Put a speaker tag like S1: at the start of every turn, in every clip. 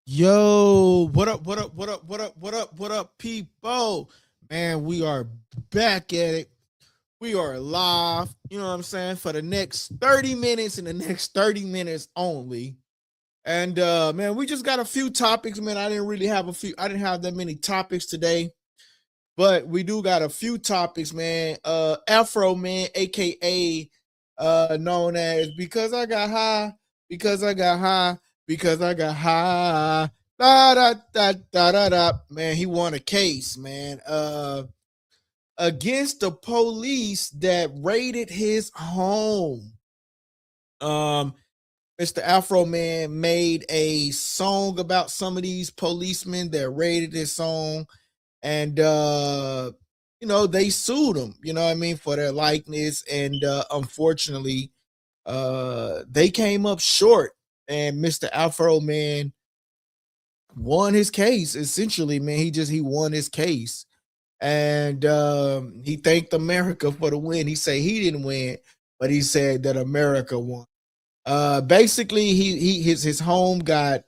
S1: Yo, what up, what up, what up, what up, what up, what up, people? Man, we are back at it. We are live, you know what I'm saying, for the next 30 minutes and the next 30 minutes only. And man, we just got a few topics, man. I didn't have that many topics today, but we do got a few topics, man. Afroman, aka known as Because I Got High, Because I Got High, Because I Got High. Da da da da da da. Man, he won a case, man. Against the police that raided his home. Um, Mr. Afro Man made a song about some of these policemen that raided his home, and they sued him, you know what I mean, for their likeness, and unfortunately, they came up short, and Mr. Afro Man won his case. Essentially, man, he won his case, and he thanked America for the win. He said he didn't win, but he said that America won. Basically, his home got.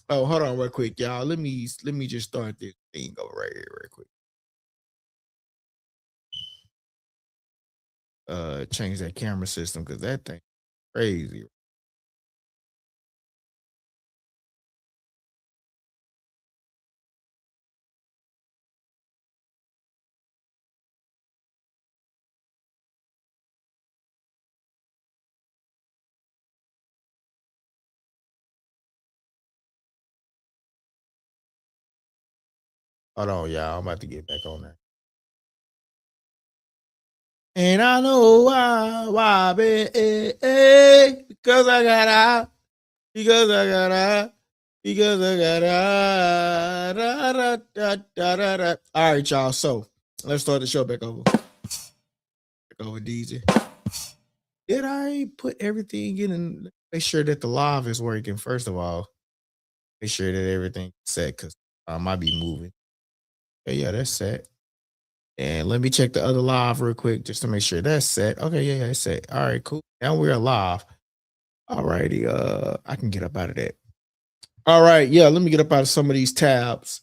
S1: Oh, hold on, real quick, y'all. Let me just start this thing over right here, real quick. Change that camera system because that thing crazy. Hold on, y'all. I'm about to get back on there. And I know why, because I got out, because I got out, because I got out. Da, da, da, da, da, da. All right, y'all. So let's start the show back over. Back over, DJ. Did I put everything in and make sure that the live is working? First of all, make sure that everything's set because I might be moving. Okay, yeah, that's set. And let me check the other live real quick just to make sure that's set. Okay, yeah, it's set. All right, cool. Now we're live. All righty. I can get up out of that. All right, yeah, let me get up out of some of these tabs.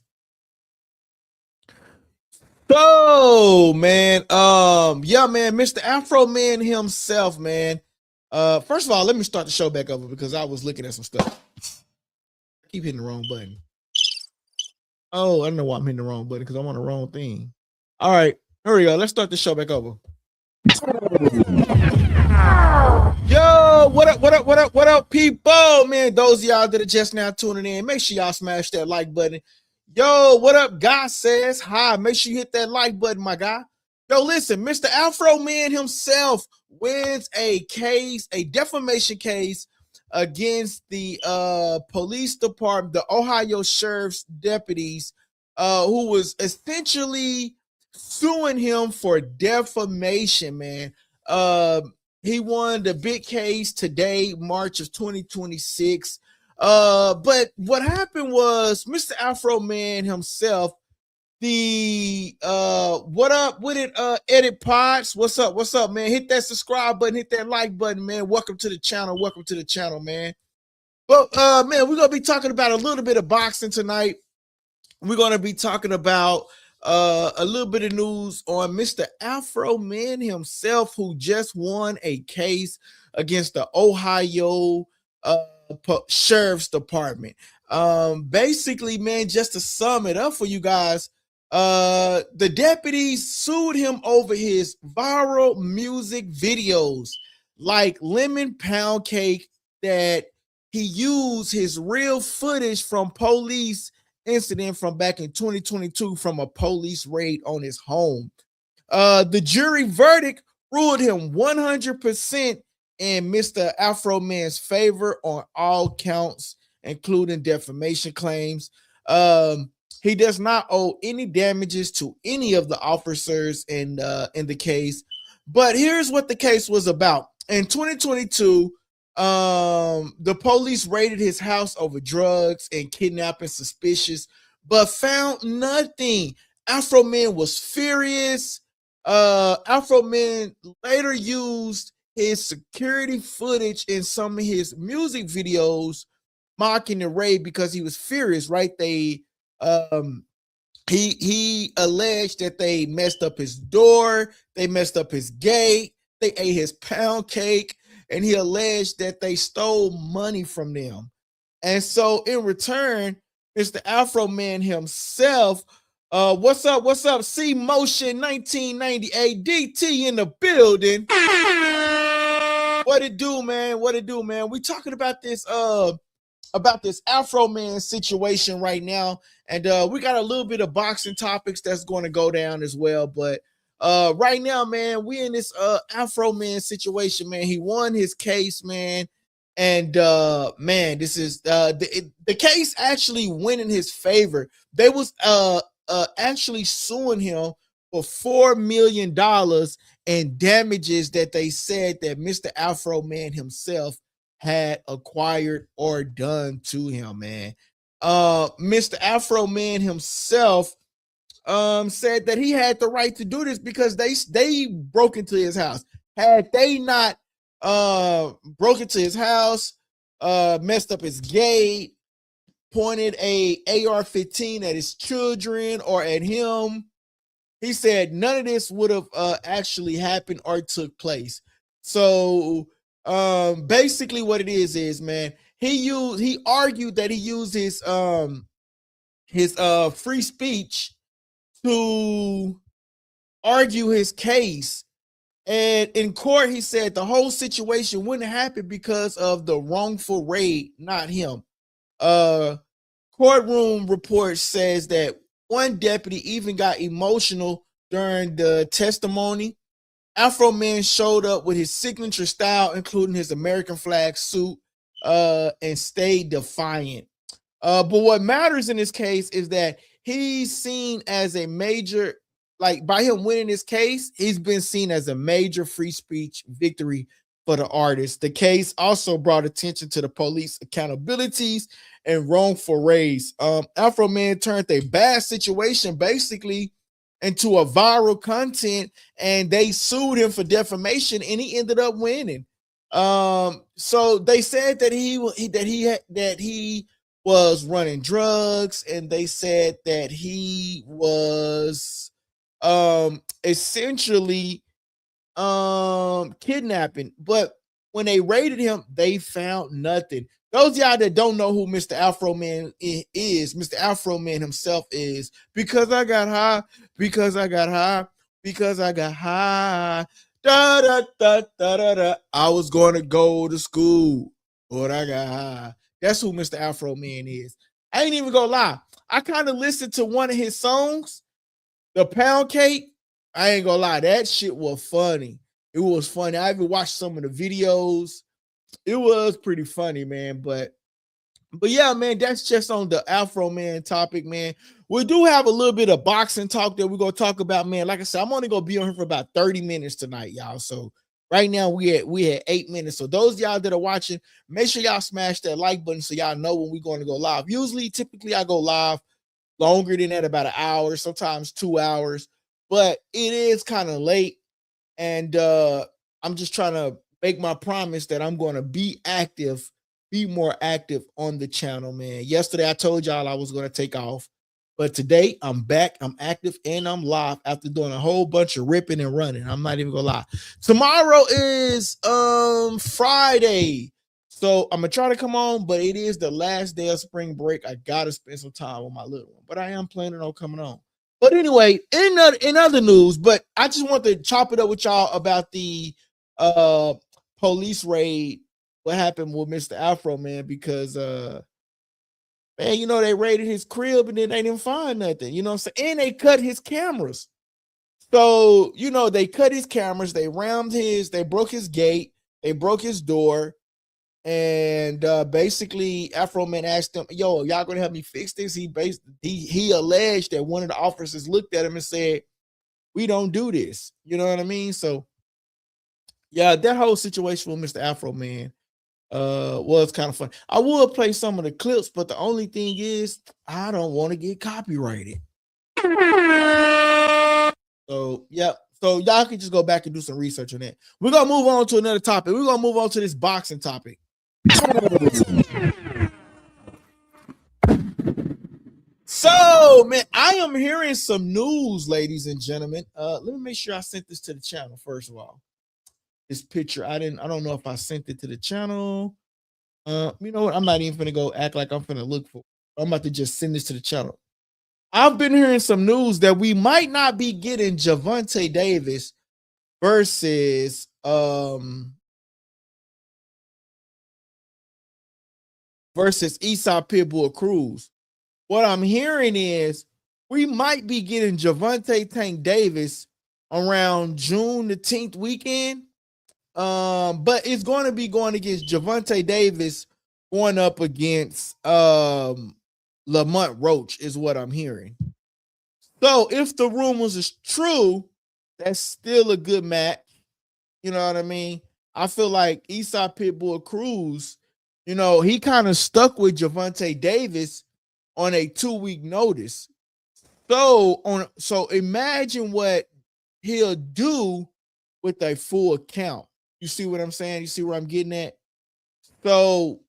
S1: So, man, yeah, man, Mr. Afro Man himself, man. First of all, let me start the show back over because I was looking at some stuff. I keep hitting the wrong button. Oh, I don't know why I'm hitting the wrong button because I'm on the wrong thing. All right, here we go. Let's start the show back over. Yo, what up, what up, what up, what up, people? Man, those of y'all that are just now tuning in, make sure y'all smash that like button. Yo, what up? God says hi. Make sure you hit that like button, my guy. Yo, listen, Mr. Afro Man himself wins a case, a defamation case against the police department, the Ohio sheriff's deputies, who was essentially suing him for defamation, man. He won the big case today, March of 2026. But what happened was Mr. Afro Man himself, the what up with it, Edit Pods. What's up, man? Hit that subscribe button, hit that like button, man. Welcome to the channel. Welcome to the channel, man. Well, man, we're gonna be talking about a little bit of boxing tonight. We're gonna be talking about a little bit of news on Mr. Afro Man himself, who just won a case against the Ohio Sheriff's Department. Basically, man, just to sum it up for you guys, the deputies sued him over his viral music videos, like Lemon Pound Cake, that he used his real footage from police incident from back in 2022 from a police raid on his home. The jury verdict ruled him 100% in Mr. Afro Man's favor on all counts, including defamation claims. He does not owe any damages to any of the officers in the case. But here's what the case was about. In 2022, the police raided his house over drugs and kidnapping suspicious, but found nothing. Afro Man was furious. Afro Man later used his security footage in some of his music videos mocking the raid because he was furious, right? They he alleged that they messed up his door, they messed up his gate, they ate his pound cake, and he alleged that they stole money from them. And so in return, Mr. Afroman himself, what's up? What's up? C Motion 1998 DT in the building. What it do, man? What it do, man? We talking about this Afroman situation right now, and we got a little bit of boxing topics that's going to go down as well. But right now, man, we in this Afroman situation, man. He won his case, man, and man, this is the case actually went in his favor. They was actually suing him for $4 million in damages that they said that Mr. Afroman himself had acquired or done to him, man. Mr. Afroman himself said that he had the right to do this because they broke into his house. Had they not broke into his house, messed up his gate, pointed a AR-15 at his children or at him, he said none of this would have actually happened or took place. So basically what it is, man, he argued that he used his free speech to argue his case. And in court, he said the whole situation wouldn't happen because of the wrongful raid, not him. Courtroom report says that one deputy even got emotional during the testimony. Afroman showed up with his signature style, including his American flag suit, and stayed defiant. But what matters in this case is that he's seen as a major, like by him winning this case, he's been seen as a major free speech victory for the artist. The case also brought attention to the police accountabilities and wrongful raids. Afroman turned a bad situation basically into a viral content, and they sued him for defamation, and he ended up winning. So they said that he was running drugs, and they said that he was essentially kidnapping. But when they raided him, they found nothing. Those of y'all that don't know who Mr. Afroman is, Mr. Afroman himself is because I got high, because I got high, because I got high. Da, da, da, da, da, da. I was going to go to school, but I got high. That's who Mr. Afroman is. I ain't even gonna lie. I kind of listened to one of his songs, The Pound Cake. I ain't gonna lie. That shit was funny. It was funny. I even watched some of the videos. It was pretty funny, man. But yeah, man, that's just on the Afroman topic, man. We do have a little bit of boxing talk that we're gonna talk about, man. Like I said, I'm only gonna be on here for about 30 minutes tonight, y'all. So right now we had 8 minutes. So those y'all that are watching, make sure y'all smash that like button so y'all know when we're going to go live. Typically I go live longer than that, about an hour, sometimes 2 hours, but it is kind of late, and I'm just trying to make my promise that I'm going to be more active on the channel, man. Yesterday I told y'all I was going to take off, but today I'm back, I'm active, and I'm live after doing a whole bunch of ripping and running. I'm not even gonna lie. Tomorrow is Friday, so I'm gonna try to come on, but it is the last day of spring break. I gotta spend some time with my little one, but I am planning on coming on. But anyway, in other news, but I just want to chop it up with y'all about the police raid, what happened with Mr. Afroman, because man, you know, they raided his crib and then they didn't find nothing, you know what I'm saying? And they cut his cameras. So, you know, they cut his cameras, they broke his gate, they broke his door, and basically Afroman asked them, yo, y'all gonna help me fix this? He alleged that one of the officers looked at him and said, we don't do this. You know what I mean? So yeah, that whole situation with Mr. Afroman was kind of fun. I would play some of the clips, but the only thing is I don't want to get copyrighted. So yeah, so y'all can just go back and do some research on that. We're gonna move on to another topic. We're gonna move on to this boxing topic. So, man, I am hearing some news, ladies and gentlemen. Let me make sure I sent this to the channel first of all. This picture, I don't know if I sent it to the channel. You know what? I'm not even gonna go act like I'm gonna look for it. I'm about to just send this to the channel. I've been hearing some news that we might not be getting Gervonta Davis versus Esau Pitbull Cruz. What I'm hearing is we might be getting Gervonta Tank Davis around June the 10th weekend. But it's going to be going against Gervonta Davis going up against Lamont Roach, is what I'm hearing. So if the rumors is true, that's still a good match. You know what I mean? I feel like Esau Pitbull Cruz, you know, he kind of stuck with Gervonta Davis on a 2-week notice. So imagine what he'll do with a full count. You see what I'm saying? You see where I'm getting at? So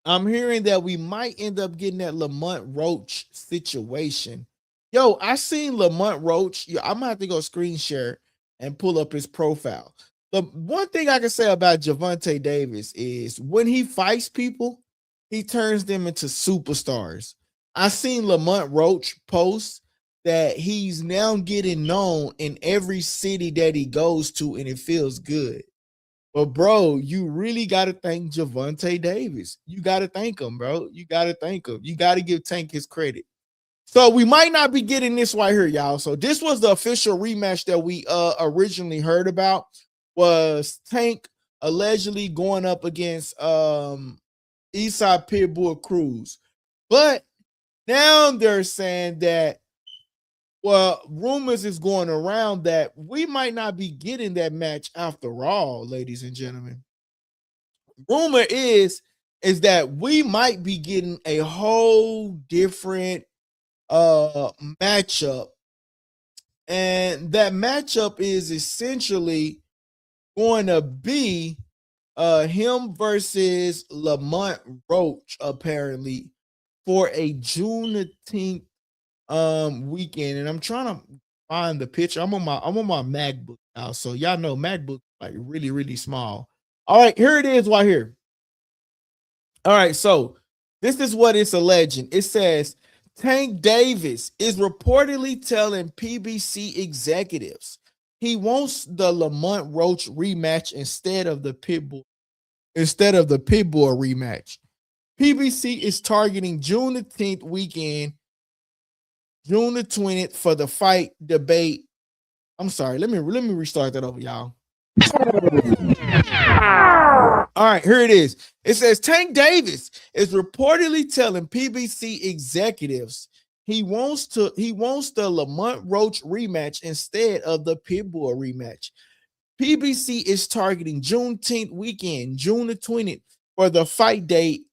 S1: I'm hearing that we might end up getting that Lamont Roach situation. Yo, I seen Lamont Roach. I'm gonna have to go screen share and pull up his profile. The one thing I can say about Gervonta Davis is when he fights people, he turns them into superstars. I seen Lamont Roach post that he's now getting known in every city that he goes to, and it feels good. But bro, you really got to thank Gervonta Davis. You got to thank him, bro. You got to thank him. You got to give Tank his credit. So we might not be getting this right here, y'all. So this was the official rematch that we originally heard about. Was Tank allegedly going up against Esau Pitbull Cruz. But now they're saying that, well, rumors is going around that we might not be getting that match after all, ladies and gentlemen. Rumor is that we might be getting a whole different matchup. And that matchup is essentially going to be him versus Lamont Roach, apparently, for a Juneteenth weekend. And I'm trying to find the picture. I'm on my MacBook now, so y'all know MacBook like really, really small. All right, here it is right here. All right, so this is what it's alleging. It says Tank Davis is reportedly telling PBC executives he wants the Lamont Roach rematch instead of the Pitbull rematch. PBC is targeting June the 10th weekend, June the 20th for the fight debate. I'm sorry, let me restart that over, y'all. All right, here it is. It says Tank Davis is reportedly telling PBC executives he wants the Lamont Roach rematch instead of the Pitbull rematch. PBC is targeting Juneteenth weekend, June the 20th, for the fight date,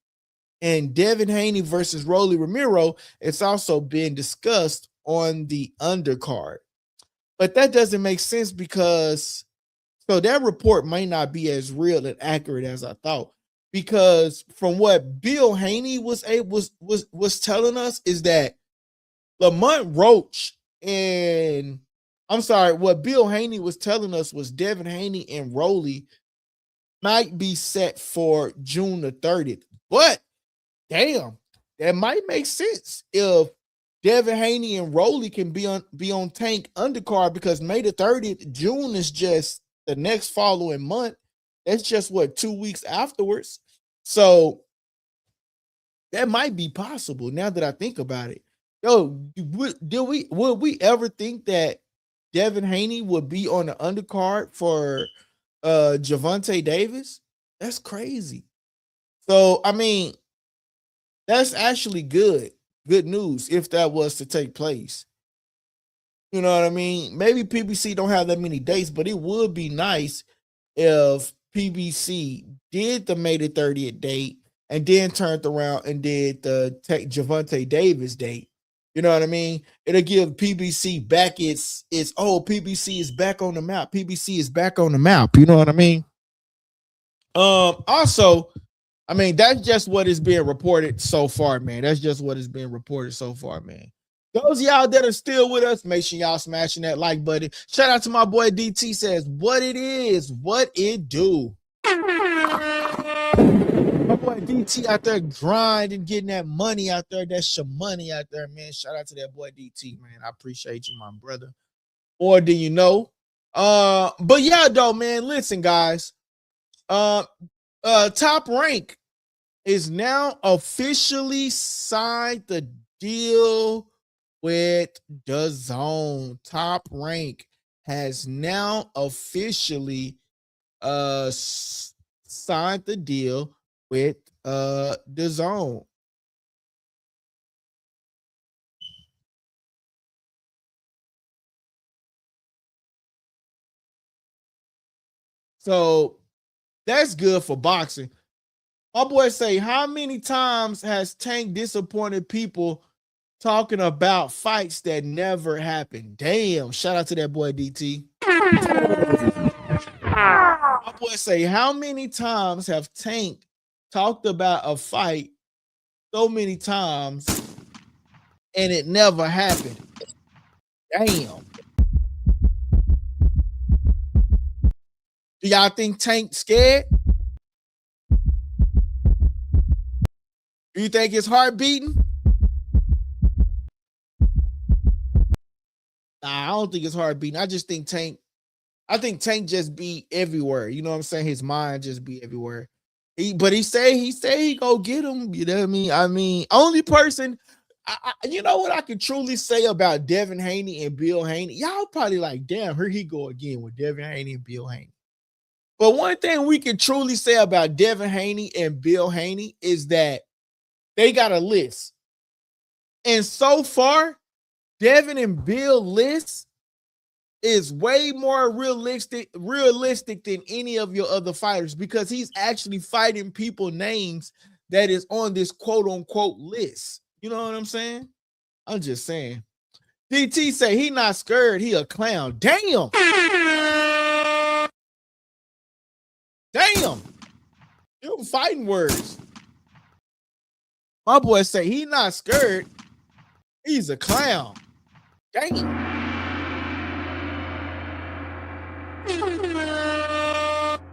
S1: and Devin Haney versus Rolly Romero. It's also been discussed on the undercard. But that doesn't make sense because so that report might not be as real and accurate as I thought. Because from what Bill Haney was telling us is that Lamont Roach and what Bill Haney was telling us was Devin Haney and Rolly might be set for June the 30th. But damn, that might make sense if Devin Haney and Rolly can be on Tank undercard, because May the 30th, June is just the next following month. That's just 2 weeks afterwards. So that might be possible now that I think about it. Yo, would we ever think that Devin Haney would be on the undercard for Gervonta Davis? That's crazy. So I mean, that's actually good news if that was to take place. You know what I mean? Maybe PBC don't have that many dates, but it would be nice if PBC did the May the 30th date and then turned around and did the Gervonta Davis date. You know what I mean? It'll give PBC back its PBC is back on the map. PBC is back on the map. You know what I mean? Also, I mean, that's just what is being reported so far, man. That's just what is being reported so far, man. Those of y'all that are still with us, make sure y'all smashing that like button. Shout out to my boy DT says, what it is, what it do. My boy DT out there grinding, getting that money out there. That's your money out there, man. Shout out to that boy DT, man. I appreciate you, my brother. Or do you know? But yeah, though, man. Listen, guys. Top Rank is now officially signed the deal with Dazn. Top Rank has now officially signed the deal with Dazn. So that's good for boxing. My boy say, how many times has Tank disappointed people talking about fights that never happened? Damn, shout out to that boy DT. My boy say, how many times have Tank talked about a fight so many times and it never happened? Damn. Do y'all think Tank scared? Do you think his heart beating? Nah, I don't think his heart beating. I think Tank just be everywhere. You know what I'm saying? His mind just be everywhere. But he say he go get him. You know what I mean? I mean, only person, you know what I can truly say about Devin Haney and Bill Haney? Y'all probably like, damn, here he go again with Devin Haney and Bill Haney. But one thing we can truly say about Devin Haney and Bill Haney is that they got a list. And so far, Devin and Bill list is way more realistic than any of your other fighters, because he's actually fighting people names that is on this quote unquote list. You know what I'm saying? I'm just saying. DT say he not scared, he a clown. Damn. Damn. You're fighting words. My boy say he not scared, he's a clown. Damn.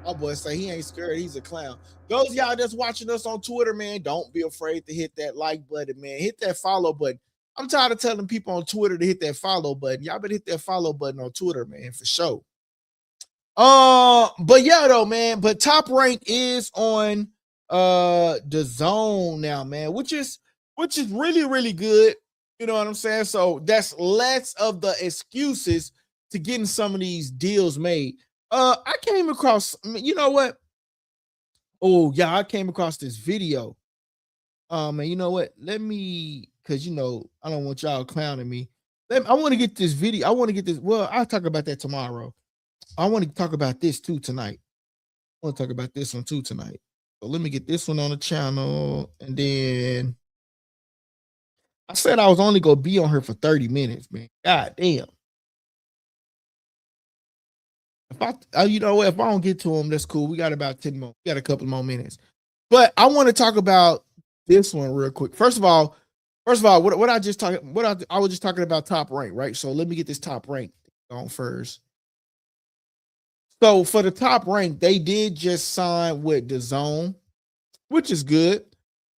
S1: My boy say he ain't scared, he's a clown. Those of y'all that's watching us on Twitter, man, don't be afraid to hit that like button, man. Hit that follow button. I'm tired of telling people on Twitter to hit that follow button. Y'all better hit that follow button on Twitter, man, for sure. But yeah, though, man. But Top Rank is on Dazn now, man, which is really, really good. You know what I'm saying? So that's less of the excuses to getting some of these deals made. I came across, you know what? Oh, yeah, I came across this video. And you know what? Let me, because you know, I don't want y'all clowning me. I want to get this video. I want to get this. Well, I'll talk about that tomorrow. I want to talk about this too tonight. I want to talk about this one too tonight. So let me get this one on the channel. And then I said I was only going to be on her for 30 minutes, man. God damn. If you know what, if I don't get to them, that's cool. We got about 10 more. We got a couple more minutes. But I want to talk about this one real quick. First of all, what I just talked, I was just talking about Top Rank, right? So let me get this Top Rank on first. So for the Top Rank, they did just sign with Dazn, which is good.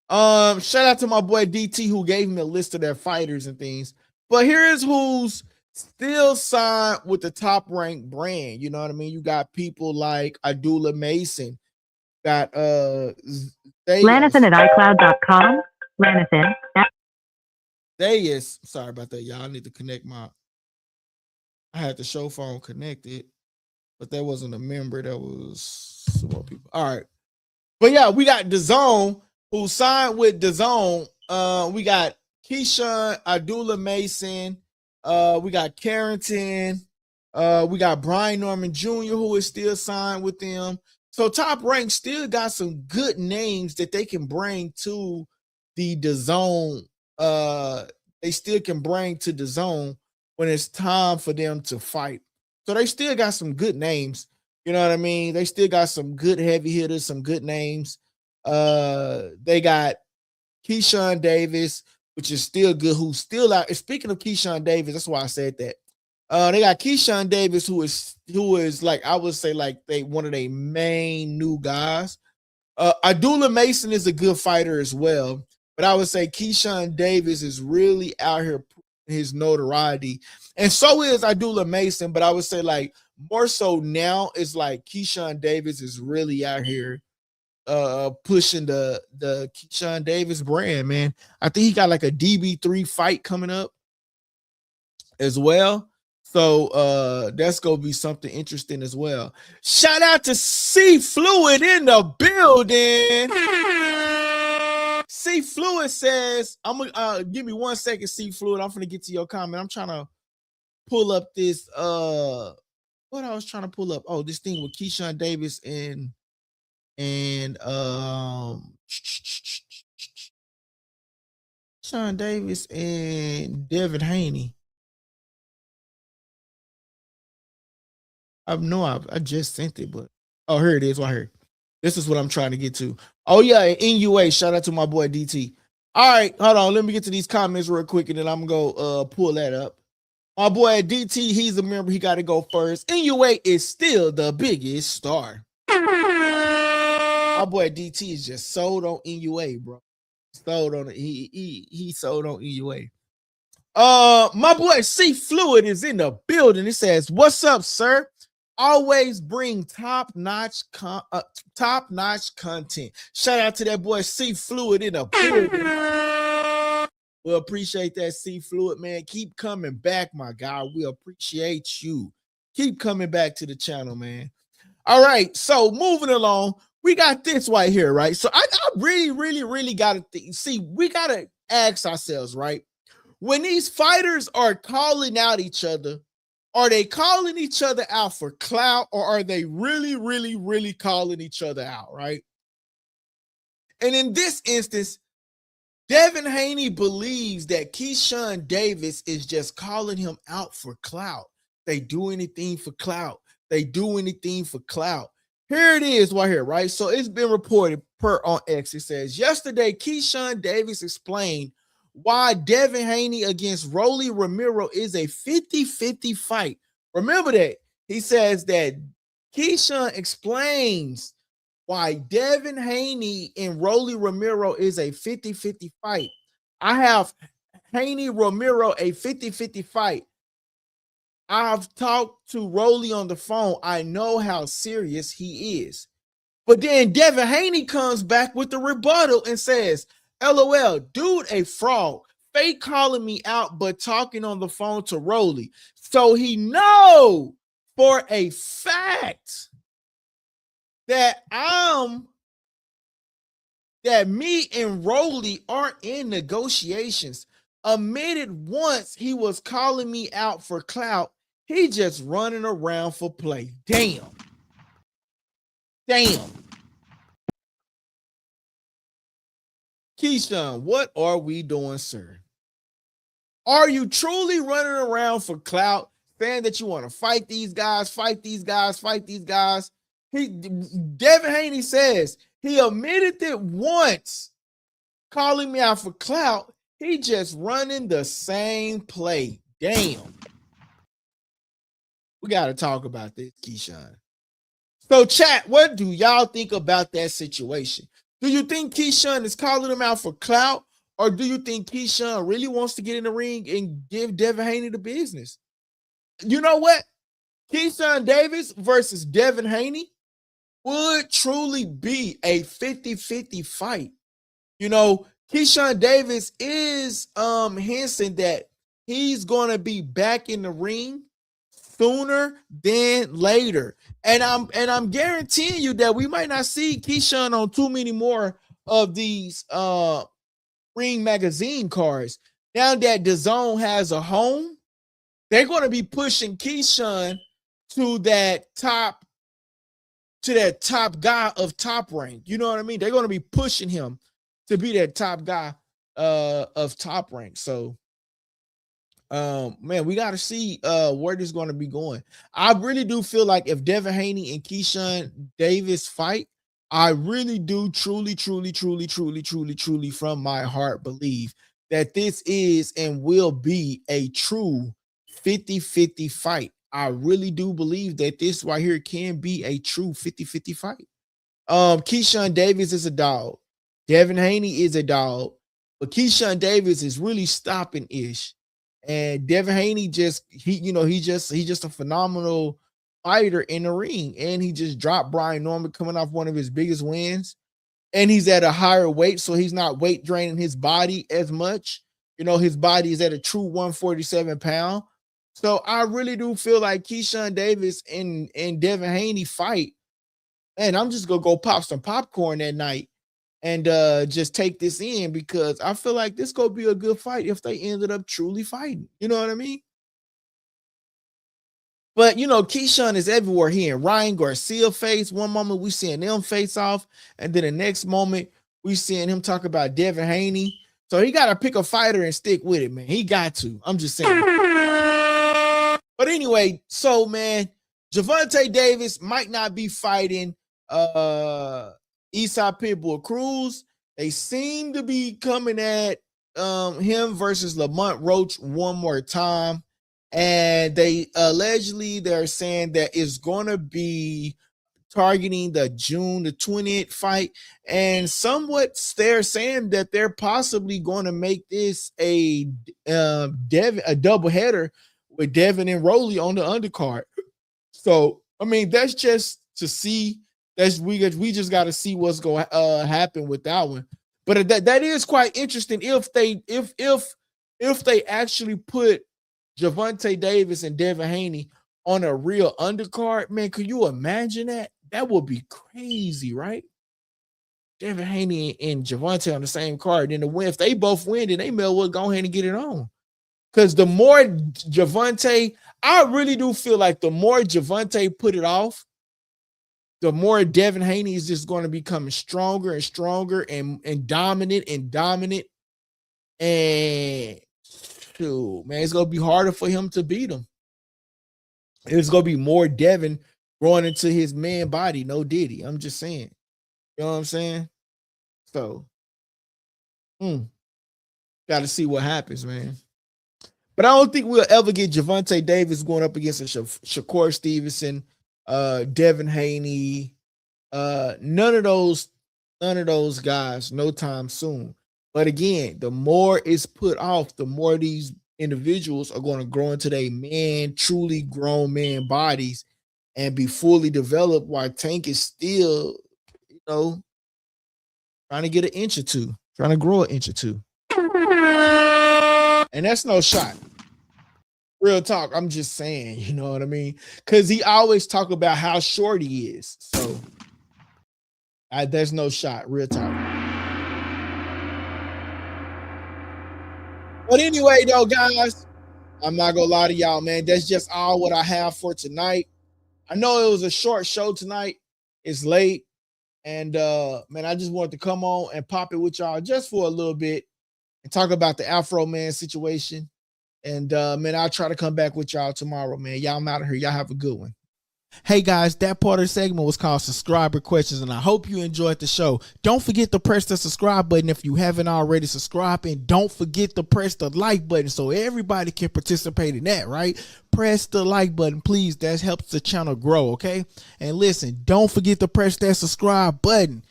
S1: Shout out to my boy DT who gave me a list of their fighters and things. But here's who's still signed with the Top Rank brand. You know what I mean? You got people like Abdullah Mason, got
S2: Lanathan at iCloud.com. Lanathan.
S1: Dayas. Sorry about that, y'all. I need to connect I had the show phone connected, but that wasn't a member. That was some more people. All right. But yeah, we got Dazn who signed with Dazn. We got Keyshawn, Abdullah Mason. We got Carrington. We got Brian Norman Jr., who is still signed with them. So Top Rank still got some good names that they can bring to the Dazn. They still can bring to Dazn when it's time for them to fight. So they still got some good names. You know what I mean? They still got some good heavy hitters, some good names. They got Keyshawn Davis, which is still good, who's still out. Speaking of Keyshawn Davis, that's why I said that. They got Keyshawn Davis, who is like, I would say, like one of their main new guys. Adula Mason is a good fighter as well, but I would say Keyshawn Davis is really out here proving his notoriety, and so is Adula Mason. But I would say, like, more so now, it's like Keyshawn Davis is really out here pushing the Keyshawn Davis brand, man. I think he got like a DB3 fight coming up as well. So that's gonna be something interesting as well. Shout out to C Fluid in the building. C Fluid says, I'm gonna give me 1 second, C Fluid. I'm gonna get to your comment. I'm trying to pull up this what I was trying to pull up. Oh, this thing with Keyshawn Davis and Keyshawn Davis and Devin Haney. I just sent it, but oh, here it is right here. This is what I'm trying to get to. Oh yeah, NUA. Shout out to my boy DT. All right, hold on. Let me get to these comments real quick, and then I'm gonna go pull that up. My boy DT, he's a member. He got to go first. NUA is still the biggest star. My boy DT is just sold on NUA, bro. Sold on it. He sold on NUA. My boy C Fluid is in the building. It says, "What's up, sir? Always bring top-notch content." Shout out to that boy C Fluid in the building. We appreciate that, C Fluid, man. Keep coming back, my guy. We appreciate you. Keep coming back to the channel, man. All right, so moving along, we got this right here, right? So I really got to see. We got to ask ourselves, right? When these fighters are calling out each other, are they calling each other out for clout, or are they really calling each other out, right? And in this instance, Devin Haney believes that Keyshawn Davis is just calling him out for clout. They do anything for clout. They do anything for clout. Here it is right here, right? So it's been reported on X. It says, yesterday, Keyshawn Davis explained why Devin Haney against Rolly Romero is a 50-50 fight. Remember that. He says that Keyshawn explains why Devin Haney and Rolly Romero is a 50-50 fight. I have Haney Romero a 50-50 fight. I've talked to Rolly on the phone. I know how serious he is. But then Devin Haney comes back with the rebuttal and says, LOL, dude, a fraud. Fake calling me out, but talking on the phone to Rolly. So he know for a fact that me and Rolly are in negotiations. Admitted once he was calling me out for clout. He just running around for play. Damn. Keyshawn, what are we doing, sir? Are you truly running around for clout, saying that you want to fight these guys? Devin Haney says he admitted that once calling me out for clout. He just running the same play. Damn. We got to talk about this, Keyshawn. So, chat, what do y'all think about that situation? Do you think Keyshawn is calling him out for clout, or do you think Keyshawn really wants to get in the ring and give Devin Haney the business? You know what? Keyshawn Davis versus Devin Haney would truly be a 50-50 fight. You know, Keyshawn Davis is hinting that he's going to be back in the ring sooner than later. And I'm guaranteeing you that we might not see Keyshawn on too many more of these Ring magazine cards. Now that Dazn has a home, they're going to be pushing Keyshawn to that top guy of Top Rank. You know what I mean? They're going to be pushing him to be that top guy of Top Rank. So man, we got to see where this is going to be going. I really do feel like if Devin Haney and Keyshawn Davis fight, I really do truly from my heart believe that this is and will be a true 50-50 fight. I really do believe that this right here can be a true 50-50 fight. Keyshawn Davis is a dog. Devin Haney is a dog, but Keyshawn Davis is really stopping ish. And Devin Haney he's just a phenomenal fighter in the ring. And he just dropped Brian Norman coming off one of his biggest wins. And he's at a higher weight, so he's not weight draining his body as much. His body is at a true 147 pound. So I really do feel like Keyshawn Davis and Devin Haney fight. Man, I'm just gonna go pop some popcorn that night and just take this in, because I feel like this gonna be a good fight if they ended up truly fighting. You know what I mean? But Keyshawn is everywhere. He and Ryan Garcia face. One moment we seeing them face off, and then the next moment we seeing him talk about Devin Haney. So he got to pick a fighter and stick with it, man. He got to. I'm just saying. But anyway, so man, Gervonta Davis might not be fighting Eastside Pitbull Cruz. They seem to be coming at him versus Lamont Roach one more time. And they're saying that it's going to be targeting the June the 20th fight. And somewhat they're saying that they're possibly going to make this a double header with Devin and Rolly on the undercard. So, I mean, that's just to see. We just got to see what's going to happen with that one. But that is quite interesting if they actually put Gervonta Davis and Devin Haney on a real undercard. Man, could you imagine that? That would be crazy, right? Devin Haney and Gervonta on the same card. Then if they both win, then they may well go ahead and get it on. Because the more Gervonta, I really do feel like the more Gervonta put it off, the more Devin Haney is just going to become stronger and stronger and dominant and dominant. And shoot, man, it's going to be harder for him to beat him. It's going to be more Devin growing into his man body. No Diddy. I'm just saying. You know what I'm saying? So, got to see what happens, man. But I don't think we'll ever get Gervonta Davis going up against a Shakur Stevenson, Devin Haney, none of those guys, no time soon. But again, the more it's put off, the more these individuals are going to grow into their truly grown man bodies and be fully developed, while Tank is still, trying to get an inch or two, trying to grow an inch or two. And that's no shot. Real talk. I'm just saying, you know what I mean? Because he always talk about how short he is. So there's no shot. Real talk. But anyway, though, guys, I'm not going to lie to y'all, man. That's just all what I have for tonight. I know it was a short show tonight. It's late. And, man, I just wanted to come on and pop it with y'all just for a little bit and talk about the Afroman situation. And, man, I'll try to come back with y'all tomorrow, man. Y'all, I'm out of here. Y'all have a good one. Hey guys, that part of the segment was called Subscriber Questions, and I hope you enjoyed the show. Don't forget to press the subscribe button if you haven't already subscribed, and don't forget to press the like button so everybody can participate in that, right? Press the like button, please. That helps the channel grow, okay? And listen, don't forget to press that subscribe button.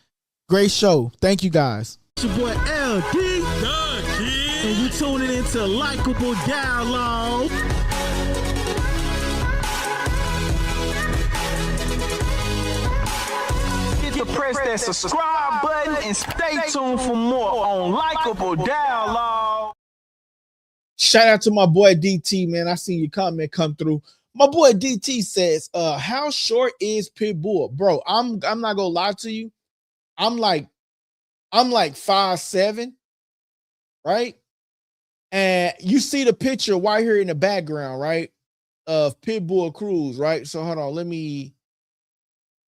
S1: Great show. Thank you, guys. It's your boy LD, and you tuning into Likeable Dialogue. Press that subscribe button and stay tuned for more on Likeable Dialogue. Shout out to my boy DT, man. I seen your comment come through. My boy DT says, how short is Pitbull? Bro, I'm not gonna lie to you. I'm like 5'7", right? And you see the picture right here in the background, right? Of Pitbull Cruz, right? So hold on, let me.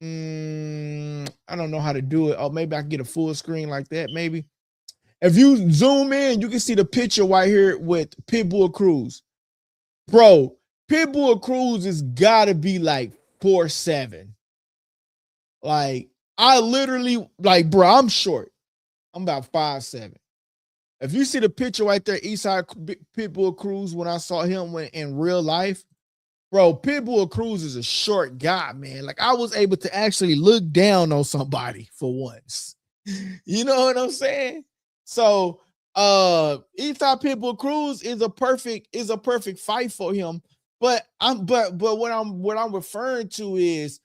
S1: I don't know how to do it. Oh, maybe I can get a full screen like that. Maybe if you zoom in, you can see the picture right here with Pitbull Cruz. Bro, Pitbull Cruz has got to be like 4'7". Like, I literally, like, bro, I'm short. I'm about 5'7". If you see the picture right there, Eastside Pitbull Cruz, when I saw him when in real life, bro, Pitbull Cruz is a short guy, man. Like, I was able to actually look down on somebody for once. You know what I'm saying? So Eastside Pitbull Cruz is a perfect fight for him. But what I'm referring to is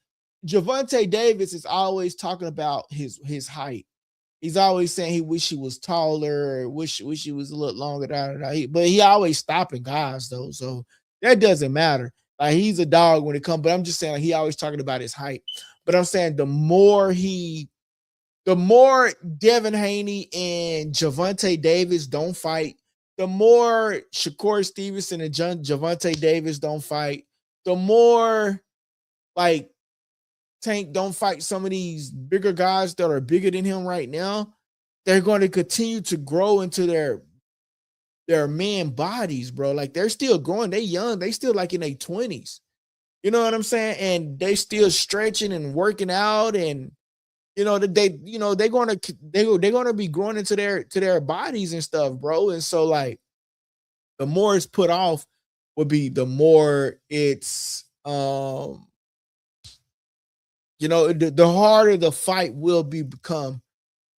S1: Gervonta Davis is always talking about his height. He's always saying he wish he was taller, wish he was a little longer. But he always stopping guys though, so that doesn't matter. Like, he's a dog when it comes. But I'm just saying, like, he always talking about his height. But I'm saying the more Devin Haney and Gervonta Davis don't fight, the more Shakur Stevenson and Gervonta Davis don't fight, the more, like, Tank don't fight some of these bigger guys that are bigger than him right now, they're going to continue to grow into their man bodies, bro. Like, they're still growing. They young. They still like in their 20s. You know what I'm saying? And they still stretching and working out, and they're gonna be growing into their bodies and stuff, bro. And so, like, the more it's put off would be the more it's the harder the fight will become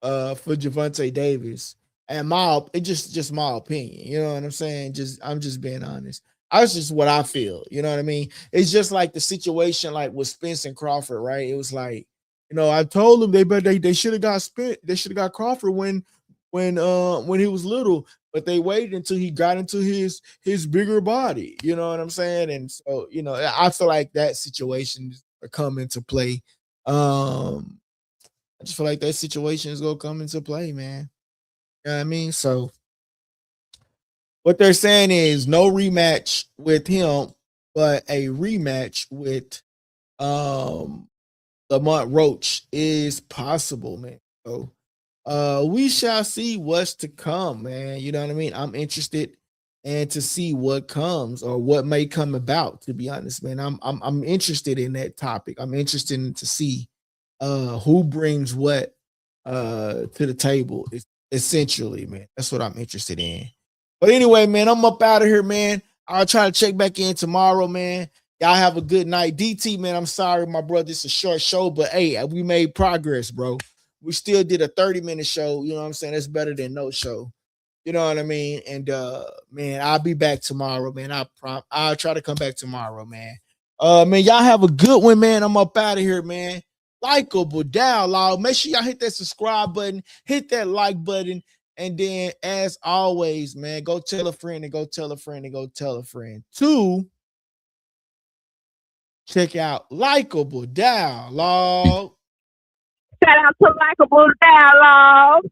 S1: for Gervonta Davis. And it's just my opinion. You know what I'm saying? I'm just being honest. That's just what I feel. You know what I mean? It's just like the situation like with Spence and Crawford, right? It was like, I told them they should have got they should have got Crawford when he was little, but they waited until he got into his bigger body. You know what I'm saying? And so, I feel like that situation come into play. I just feel like that situation is gonna come into play, man. You know what I mean? So what they're saying is no rematch with him, but a rematch with Lamont Roach is possible, man. So we shall see what's to come, man. You know what I mean? I'm interested and to see what comes or what may come about, to be honest, man. I'm interested in that topic. I'm interested in to see who brings what to the table, essentially, man. That's what I'm interested in. But anyway, man, I'm up out of here, man. I'll try to check back in tomorrow, man. Y'all have a good night. DT, man, I'm sorry, my brother. It's a short show, but hey, we made progress, bro. We still did a 30-minute show. You know what I'm saying? That's better than no show. You know what I mean? And man, I'll be back tomorrow, man. I'll try to come back tomorrow, man. Man, y'all have a good one, man. I'm up out of here, man. LikeableDialogue. Make sure y'all hit that subscribe button, hit that like button, and then, as always, man, go tell a friend and go tell a friend and go tell a friend to check out LikeableDialogue.
S2: Shout out to Likeable Dialogue.